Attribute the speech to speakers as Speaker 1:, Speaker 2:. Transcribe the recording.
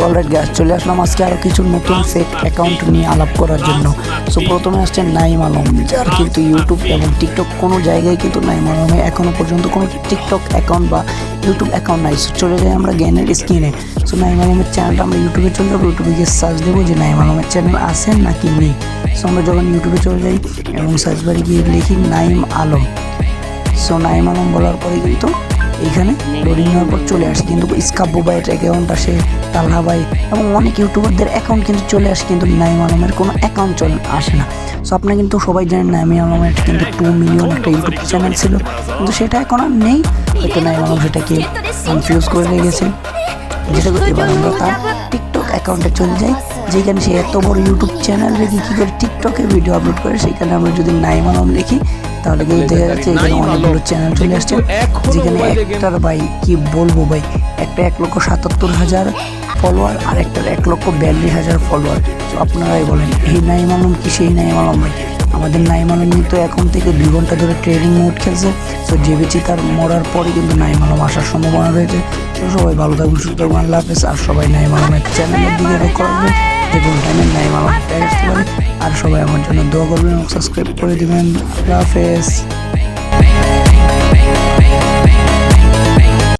Speaker 1: Alright guys, চলে আসলাম আজকে আরও কিছু নতুন ফেক অ্যাকাউন্ট নিয়ে আলাপ করার জন্য। সো প্রথমে আসছে নাইম আলম, যার কিন্তু ইউটিউব এবং টিকটক কোনো জায়গায় কিন্তু নাইম আলমে এখনও পর্যন্ত কোনো টিকটক অ্যাকাউন্ট বা ইউটিউব অ্যাকাউন্ট নাই। চলে যাই আমরা জ্ঞানের স্ক্রিনে। সো নাইম আলমের চ্যানেলটা আমরা ইউটিউবে চলে যাবো, ইউটিউবে গিয়ে সার্চ দেবো যে নাইম আলমের চ্যানেল আছে নাকি নেই। সো আমরা যখন ইউটিউবে চলে যাই এবং সার্চ বারে গিয়ে লিখি নাইম আলম। সো নাইম আলম বলার পরে কিন্তু এইখানে লোডিং হওয়ার পর চলে আসে, কিন্তু স্কাব্বু ভাইয়ের অ্যাকাউন্ট আসে, তালহা ভাই এবং অনেক ইউটিউবারদের অ্যাকাউন্ট কিন্তু চলে আসে, কিন্তু নাইম আলমের কোনো অ্যাকাউন্ট আসে না। সো আপনারা কিন্তু সবাই জানেন নাইম আলমের কিন্তু 2 মিলিয়ন একটা ইউটিউব চ্যানেল ছিল, কিন্তু সেটা এখন আর নেই। হয়তো নাইম আলম সেটাকে কনফিউজ করে রেখেছে। যেটা এবার আমরা তার টিকটক অ্যাকাউন্টে চলে যাই, যেখানে সে এত বড় ইউটিউব চ্যানেল রেখে কী করে টিকটকে ভিডিও আপলোড করে। সেখানে আমরা যদি নাইম আলম লিখি তাহলে কিন্তু দেখা যাচ্ছে এখানে অনেকগুলো চ্যানেল চলে আসছে, যেখানে একটার ভাই কি বলবো ভাই, একটা 1,77,000 ফলোয়ার আর একটার 1,42,000 ফলোয়ার। তো আপনারাই বলেন এই নাইম আলম কি সেই নাইম আলম ভাই? আমাদের নাইম আলম কিন্তু এখন থেকে 2 ঘন্টা ধরে ট্রেডিং মোড খেলছে। তো ভেবেছি তার মরার পরে কিন্তু নাইম আলম আসার সম্ভাবনা রয়েছে। তো সবাই ভালো থাকবেন, সুস্থ থাকবেন, আল্লাহ হাফেজ। আর সবাই নাইম আলমের চ্যানেলের দিকে লক্ষ্য রাখবেন, যে কোন টাইমে নাইম আলম আসতে পারে। আর সবাই আমার জন্য দোয়া করবেন এবং সাবস্ক্রাইব করে দেবেন। আল্লাহ হাফেজ।